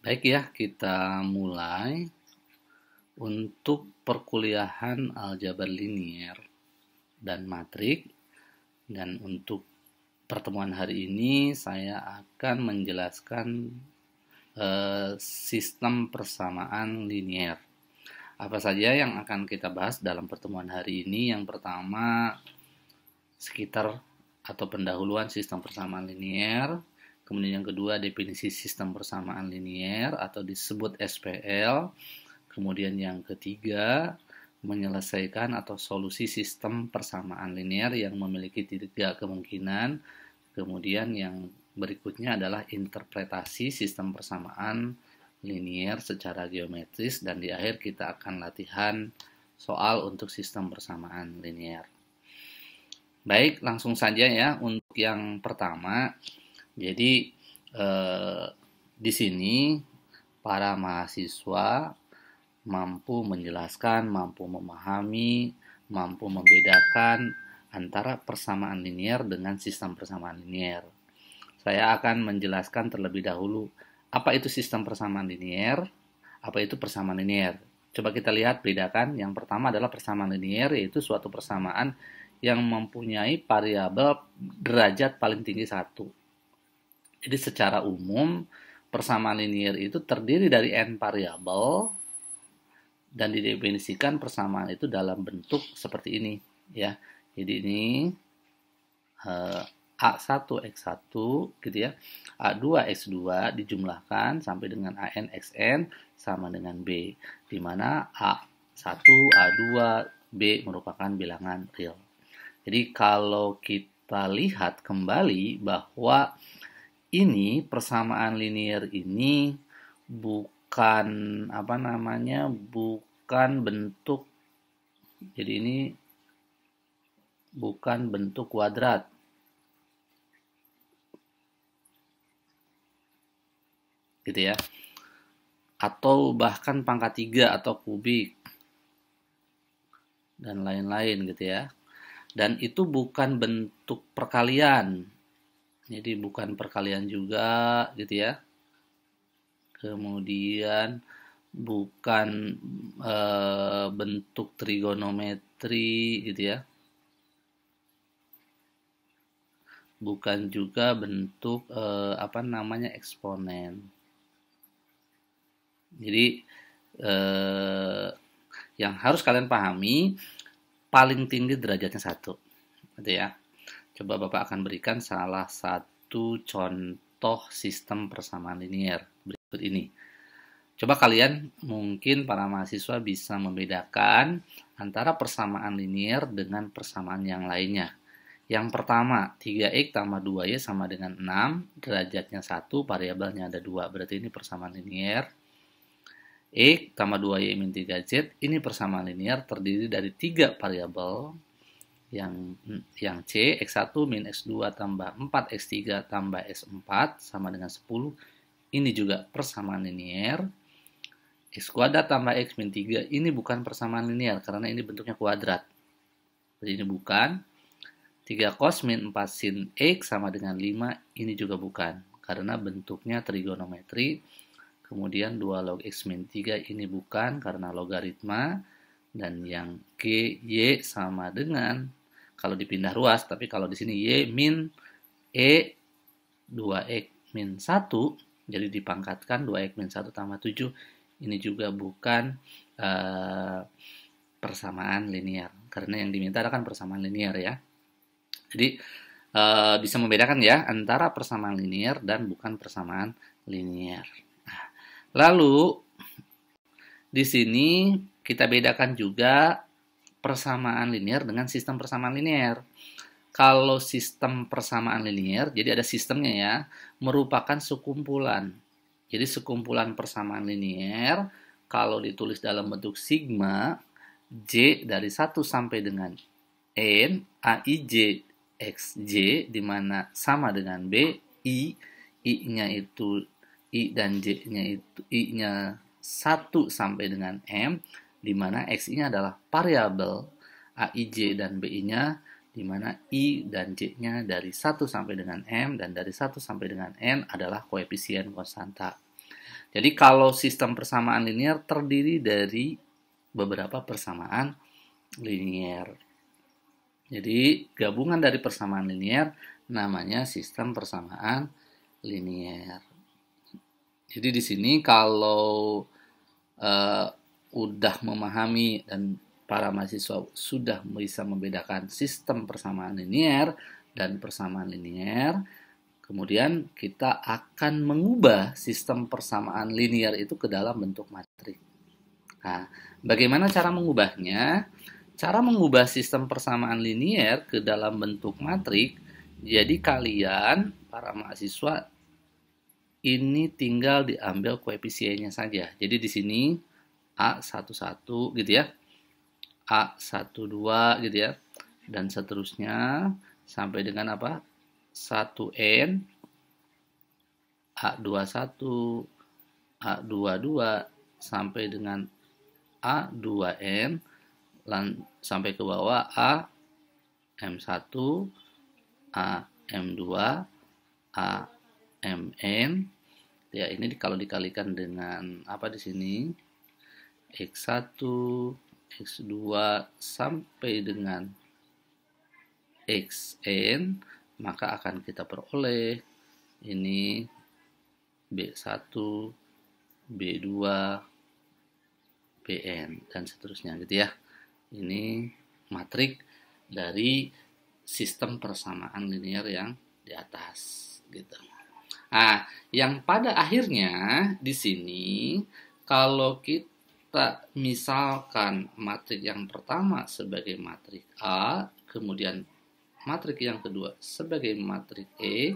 Baik ya, kita mulai untuk perkuliahan aljabar linier dan matrik. Dan untuk pertemuan hari ini saya akan menjelaskan sistem persamaan linier. Apa saja yang akan kita bahas dalam pertemuan hari ini? Yang pertama, sekitar atau pendahuluan sistem persamaan linier. Kemudian yang kedua, definisi sistem persamaan linier atau disebut SPL. Kemudian yang ketiga, menyelesaikan atau solusi sistem persamaan linier yang memiliki tiga kemungkinan. Kemudian yang berikutnya adalah interpretasi sistem persamaan linier secara geometris, dan di akhir kita akan latihan soal untuk sistem persamaan linier. Baik, langsung saja ya untuk yang pertama. Jadi di sini para mahasiswa mampu menjelaskan, mampu memahami, mampu membedakan antara persamaan linier dengan sistem persamaan linier. Saya akan menjelaskan terlebih dahulu apa itu sistem persamaan linier, apa itu persamaan linier. Coba kita lihat bedakan. Yang pertama adalah persamaan linier, yaitu suatu persamaan yang mempunyai variabel derajat paling tinggi 1. Jadi secara umum persamaan linier itu terdiri dari n variabel dan didefinisikan persamaan itu dalam bentuk seperti ini ya. Jadi ini A1X1 gitu ya. A2X2 dijumlahkan sampai dengan AN/XN sama dengan B, di mana A1, A2, B merupakan bilangan real. Jadi kalau kita lihat kembali bahwa ini persamaan linier ini bukan bukan bentuk, jadi ini bukan bentuk kuadrat, gitu ya, atau bahkan pangkat 3 atau kubik dan lain-lain gitu ya. Dan itu bukan bentuk perkalian, jadi bukan perkalian juga gitu ya. Kemudian bukan bentuk trigonometri gitu ya. Bukan juga bentuk eksponen. Jadi yang harus kalian pahami, paling tinggi derajatnya 1 gitu ya. Coba Bapak akan berikan salah satu contoh sistem persamaan linier berikut ini. Coba kalian, mungkin para mahasiswa bisa membedakan antara persamaan linier dengan persamaan yang lainnya. Yang pertama, 3x tambah 2y sama dengan 6, derajatnya 1, variabelnya ada 2, berarti ini persamaan linier. X tambah 2y min 3z, ini persamaan linier terdiri dari 3 variabel. Yang C, X1 min X2 tambah 4 X3 tambah S4 sama dengan 10, ini juga persamaan linier. X kuadrat tambah X min 3, ini bukan persamaan linier karena ini bentuknya kuadrat, jadi ini bukan. 3 cos min 4 sin X sama dengan 5, ini juga bukan karena bentuknya trigonometri. Kemudian 2 log X min 3, ini bukan karena logaritma. Dan yang G, Y sama dengan, kalau dipindah ruas, tapi kalau di sini Y min E 2X min 1, jadi dipangkatkan 2X min 1 tambah 7, ini juga bukan persamaan linier karena yang diminta adalah persamaan linier ya. Jadi bisa membedakan ya antara persamaan linier dan bukan persamaan linier. Nah, lalu di sini kita bedakan juga persamaan linier dengan sistem persamaan linier. Kalau sistem persamaan linier, jadi ada sistemnya ya, merupakan sekumpulan. Jadi sekumpulan persamaan linier, kalau ditulis dalam bentuk sigma, J dari 1 sampai dengan N, AIJ XJ, di mana sama dengan B, I-nya itu, I dan J-nya itu, I-nya 1 sampai dengan M, di mana X-nya adalah variabel, AIJ dan BI-nya, di mana I dan J-nya dari 1 sampai dengan M dan dari 1 sampai dengan N adalah koefisien konstanta. Jadi kalau sistem persamaan linear terdiri dari beberapa persamaan linear. Jadi gabungan dari persamaan linear namanya sistem persamaan linear. Jadi di sini kalau udah memahami dan para mahasiswa sudah bisa membedakan sistem persamaan linear dan persamaan linear, kemudian kita akan mengubah sistem persamaan linear itu ke dalam bentuk matrik. Nah, bagaimana cara mengubahnya? Cara mengubah sistem persamaan linear ke dalam bentuk matrik, jadi kalian, para mahasiswa, ini tinggal diambil koefisiennya saja. Jadi di sini A11 gitu ya, A12 gitu ya, dan seterusnya sampai dengan apa? 1N, A21, A22, sampai dengan A2N, sampai ke bawah AM1, AM2, AMN. Ya, ini kalau dikalikan dengan apa di sini? X1, X2 sampai dengan Xn, maka akan kita peroleh ini B1, B2, Bn, dan seterusnya gitu ya. Ini matrik dari sistem persamaan linear yang di atas gitu. Nah, yang pada akhirnya di sini kalau kita misalkan matrik yang pertama sebagai matrik A, kemudian matrik yang kedua sebagai matrik E,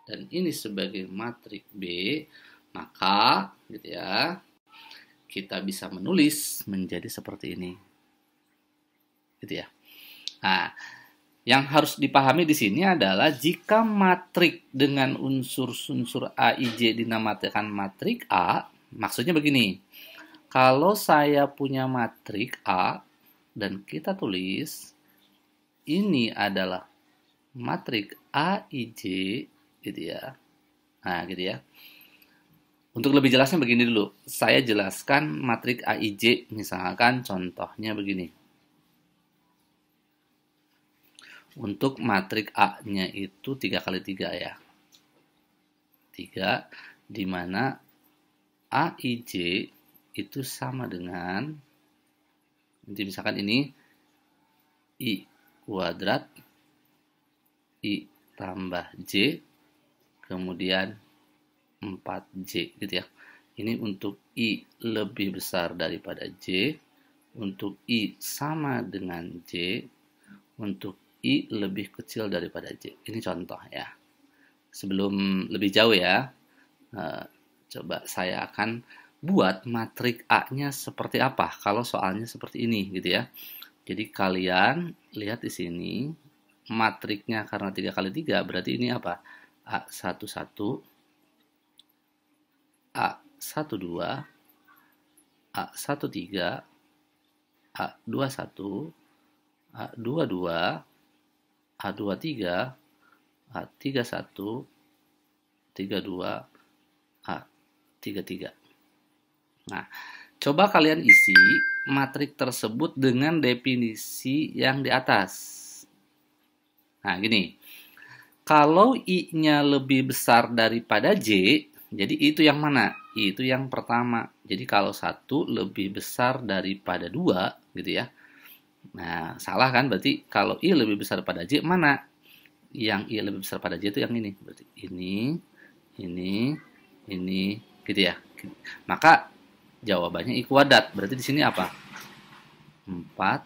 dan ini sebagai matrik B, maka gitu ya, kita bisa menulis menjadi seperti ini. Gitu ya. Nah, yang harus dipahami di sini adalah jika matrik dengan unsur-unsur A, I, J dinamakan matrik A, maksudnya begini. Kalau saya punya matrik A dan kita tulis ini adalah matrik A, I, J gitu ya. Nah, gitu ya. Untuk lebih jelasnya begini dulu. Saya jelaskan matrik A, I, J, misalkan contohnya begini. Untuk matrik A-nya itu 3 kali 3 ya. 3, di mana AIJ itu sama dengan, jadi misalkan ini I kuadrat, I tambah J, kemudian 4J gitu ya. Ini untuk I lebih besar daripada J, untuk I sama dengan J, untuk I lebih kecil daripada J. Ini contoh ya. Sebelum lebih jauh ya, coba saya akan buat matrik A-nya seperti apa kalau soalnya seperti ini gitu ya. Jadi kalian lihat di sini matriknya karena 3 kali 3 berarti ini apa? A11, A12, A13, A21, A22, A23, A31, 32, A33. Nah, coba kalian isi matrik tersebut dengan definisi yang di atas. Nah, gini. Kalau I-nya lebih besar daripada J, jadi itu yang mana? Itu yang pertama. Jadi kalau 1 lebih besar daripada 2, gitu ya. Nah, salah kan? Berarti kalau I lebih besar pada J, mana? Yang I lebih besar pada J itu yang ini. Berarti ini, gitu ya. Maka jawabannya I kuadrat. Berarti di sini apa? 4.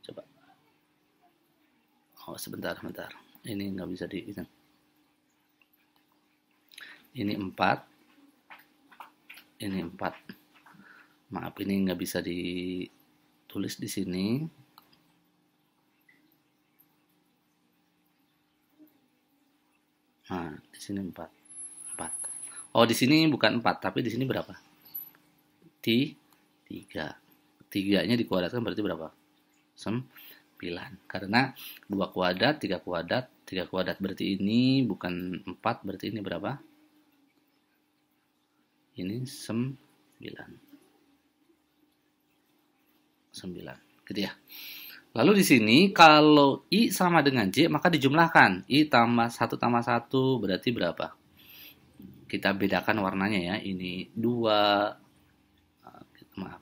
Coba. Oh, sebentar. Ini nggak bisa di... Ini 4. Ini 4. Maaf, ini nggak bisa ditulis di sini. Nah, di sini 4. Oh, di sini bukan 4, tapi di sini berapa? 3. 3-nya dikuadratkan berarti berapa? Karena 2 kuadrat, 3 kuadrat, 3 kuadrat berarti ini bukan 4, berarti ini berapa? Ini 9, gitu ya. Lalu di sini kalau I sama dengan J maka dijumlahkan. I tambah 1 tambah 1 berarti berapa? Kita bedakan warnanya ya. Ini 2. Maaf.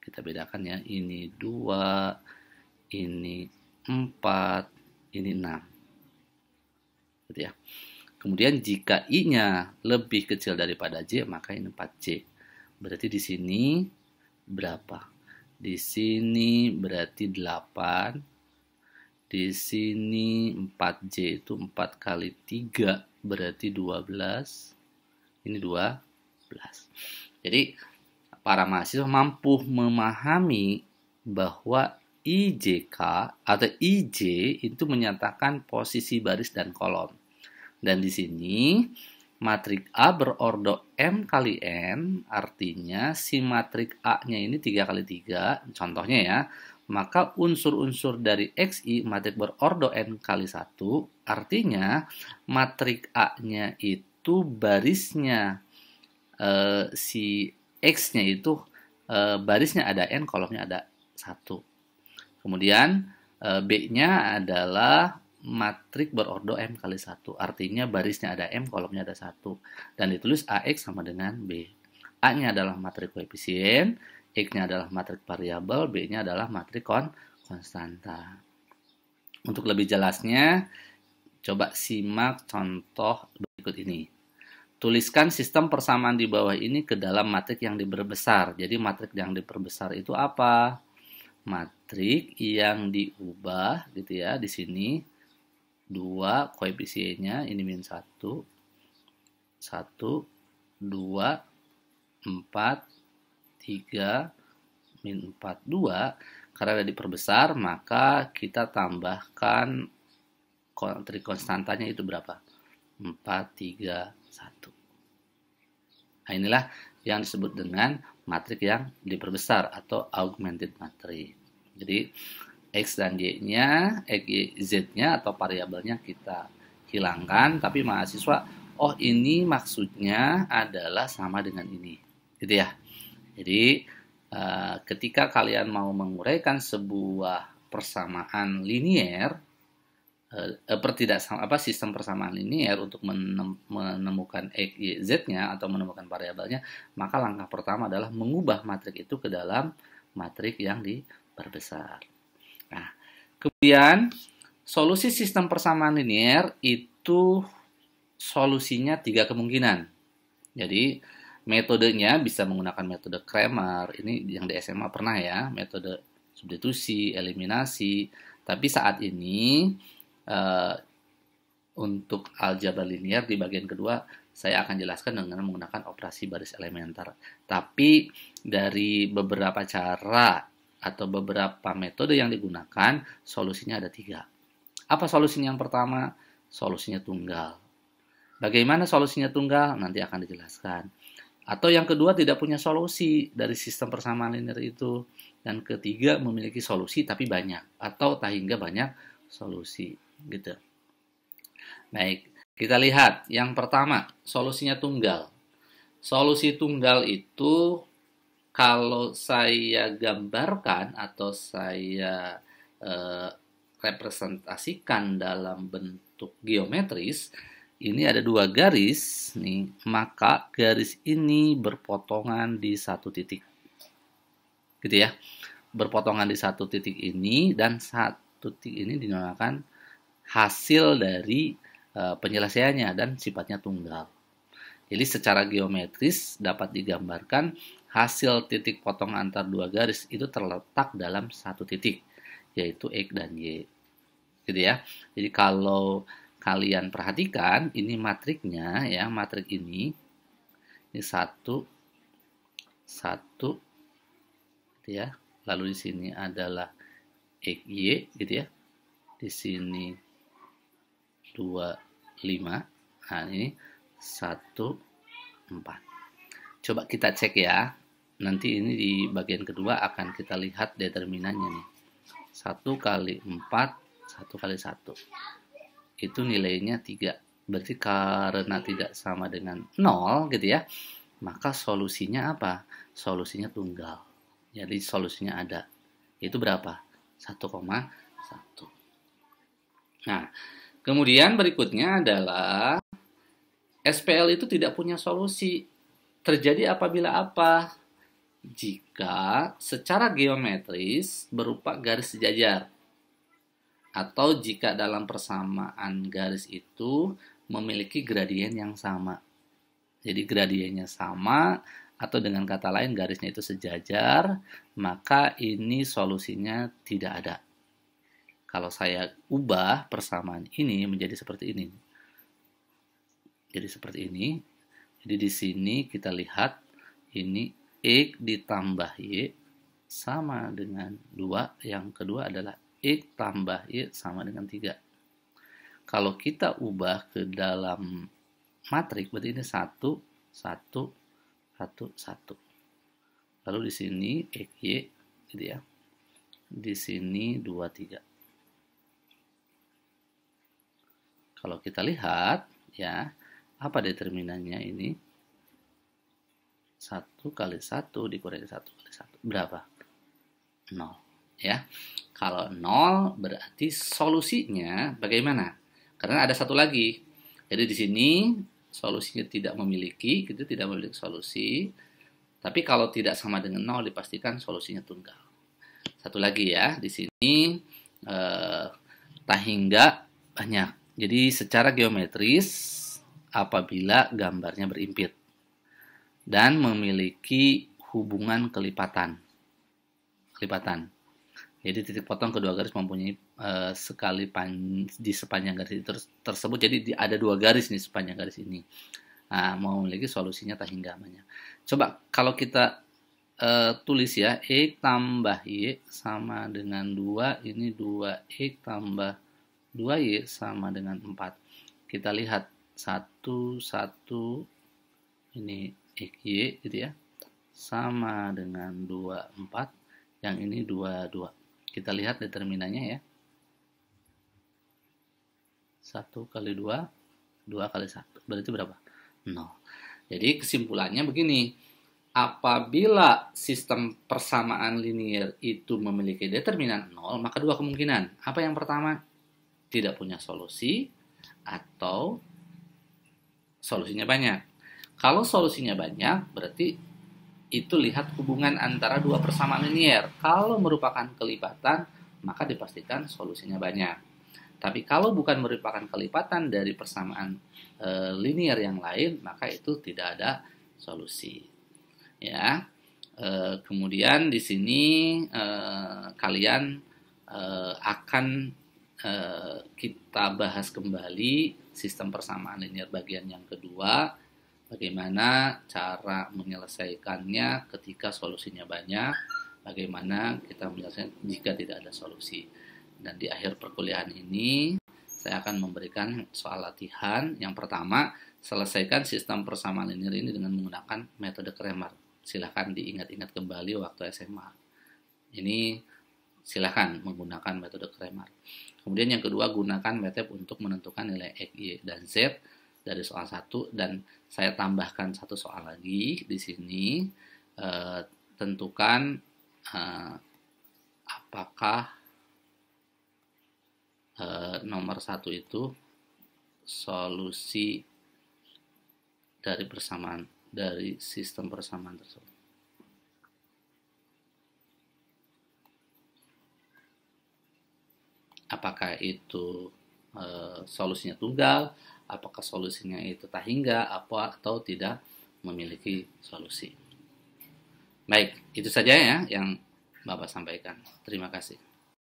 Kita bedakan ya. Ini 2, ini 4, ini 6. Gitu ya. Kemudian jika I-nya lebih kecil daripada J, maka ini 4J. Berarti di sini berapa? Di sini berarti 8. Di sini 4J itu 4 kali 3 berarti 12. Ini 12. Jadi para mahasiswa mampu memahami bahwa IJK atau IJ itu menyatakan posisi baris dan kolom. Dan di sini matrik A berordo M kali N, artinya si matrik A-nya ini 3 kali 3, contohnya ya. Maka unsur-unsur dari XI matrik berordo N kali 1, artinya matrik A-nya itu barisnya si X-nya itu barisnya ada N, kolomnya ada 1. Kemudian B-nya adalah matrik berordo M kali 1. Artinya barisnya ada M, kolomnya ada 1. Dan ditulis AX sama dengan B. A-nya adalah matrik koefisien, X-nya adalah matrik variabel, B-nya adalah matrik konstanta. Untuk lebih jelasnya, coba simak contoh berikut ini. Tuliskan sistem persamaan di bawah ini ke dalam matrik yang diperbesar. Jadi matrik yang diperbesar itu apa? Matrik yang diubah gitu ya di sini. 2 koefisiennya ini min 1, 1, 2, 4, 3, min 4, 2. Karena ada diperbesar, maka kita tambahkan matrik konstantanya itu berapa? 4, 3, 1. Nah, inilah yang disebut dengan matrik yang diperbesar atau augmented matrix. Jadi X dan Y-nya, Z-nya atau variabelnya kita hilangkan, tapi mahasiswa, oh ini maksudnya adalah sama dengan ini, gitu ya. Jadi ketika kalian mau menguraikan sebuah persamaan linier, sistem persamaan linier untuk menemukan X, Y, Z-nya atau menemukan variabelnya, maka langkah pertama adalah mengubah matrik itu ke dalam matrik yang diperbesar. Nah, kemudian solusi sistem persamaan linier itu solusinya 3 kemungkinan. Jadi metodenya bisa menggunakan metode Cramer, ini yang di SMA pernah ya, metode substitusi, eliminasi. Tapi saat ini untuk aljabar linier di bagian kedua saya akan jelaskan dengan menggunakan operasi baris elementer. Tapi dari beberapa cara atau beberapa metode yang digunakan, solusinya ada 3. Apa solusinya yang pertama? Solusinya tunggal. Bagaimana solusinya tunggal? Nanti akan dijelaskan. Atau yang kedua tidak punya solusi dari sistem persamaan linear itu. Dan ketiga memiliki solusi tapi banyak. Atau tak hingga banyak solusi. Gitu. Baik, kita lihat. Yang pertama, solusinya tunggal. Solusi tunggal itu kalau saya gambarkan atau saya representasikan dalam bentuk geometris, ini ada 2 garis nih, maka garis ini berpotongan di 1 titik. Gitu ya. Berpotongan di 1 titik ini dan 1 titik ini dinamakan hasil dari penyelesaiannya dan sifatnya tunggal. Jadi secara geometris dapat digambarkan hasil titik potong antar 2 garis itu terletak dalam 1 titik, yaitu X dan Y. Gitu ya. Jadi kalau kalian perhatikan, ini matriknya ya, matrik ini 1, 1, gitu ya. Lalu di sini adalah X, Y, gitu ya. Di sini 2, 5. Nah, ini 1, 4. Coba kita cek ya. Nanti ini di bagian kedua akan kita lihat determinannya nih. 1 kali 4, 1 kali 1. Itu nilainya 3. Berarti karena tidak sama dengan 0 gitu ya, maka solusinya apa? Solusinya tunggal. Jadi solusinya ada. Itu berapa? 1,1. Nah, kemudian berikutnya adalah SPL itu tidak punya solusi. Terjadi apabila apa? Jika secara geometris berupa garis sejajar. Atau jika dalam persamaan garis itu memiliki gradien yang sama. Jadi gradiennya sama, atau dengan kata lain garisnya itu sejajar, maka ini solusinya tidak ada. Kalau saya ubah persamaan ini menjadi seperti ini. Jadi seperti ini. Jadi di sini kita lihat ini X ditambah Y sama dengan 2. Yang kedua adalah X tambah Y sama dengan 3. Kalau kita ubah ke dalam matrik, berarti ini 1, 1, 1, 1. Lalu di sini X, Y, gitu ya. Di sini 2, 3. Kalau kita lihat, ya, apa determinannya ini? 1 kali 1 dikurangi 1 kali 1. Berapa? 0. Ya. Kalau 0 berarti solusinya bagaimana? Karena ada satu lagi. Jadi di sini solusinya tidak memiliki, gitu, tidak memiliki solusi. Tapi kalau tidak sama dengan 0 dipastikan solusinya tunggal. Satu lagi ya, di sini tahingga banyak. Jadi secara geometris apabila gambarnya berimpit dan memiliki hubungan kelipatan. Jadi titik potong kedua garis mempunyai sekali di sepanjang garis tersebut. Jadi ada 2 garis nih sepanjang garis ini. Nah, memiliki solusinya tahingga banyak. Coba kalau kita tulis ya, X tambah Y sama dengan 2, ini 2X tambah 2Y sama dengan 4. Kita lihat 1, 1, ini XY gitu ya, sama dengan 2, 4. Yang ini 2, 2. Kita lihat determinannya ya. 1 kali 2, 2 kali 1. Berarti berapa? 0. Jadi kesimpulannya begini. Apabila sistem persamaan linear itu memiliki determinan 0, maka 2 kemungkinan. Apa yang pertama? Tidak punya solusi atau solusinya banyak. Kalau solusinya banyak, berarti itu lihat hubungan antara 2 persamaan linear. Kalau merupakan kelipatan, maka dipastikan solusinya banyak. Tapi kalau bukan merupakan kelipatan dari persamaan linear yang lain, maka itu tidak ada solusi. Ya. Kemudian di sini kalian akan kita bahas kembali sistem persamaan linear bagian yang kedua. Bagaimana cara menyelesaikannya ketika solusinya banyak, bagaimana kita menyelesaikan jika tidak ada solusi. Dan di akhir perkuliahan ini, saya akan memberikan soal latihan. Yang pertama, selesaikan sistem persamaan linear ini dengan menggunakan metode Cramer. Silahkan diingat-ingat kembali waktu SMA. Ini silahkan menggunakan metode Cramer. Kemudian yang kedua, gunakan metode untuk menentukan nilai X, Y, dan Z dari soal 1, dan saya tambahkan satu soal lagi di sini. Tentukan apakah nomor 1 itu solusi dari persamaan dari sistem persamaan tersebut. Apakah itu solusinya tunggal, apakah solusinya itu tahingga, atau tidak memiliki solusi. Baik, itu saja ya yang Bapak sampaikan. Terima kasih.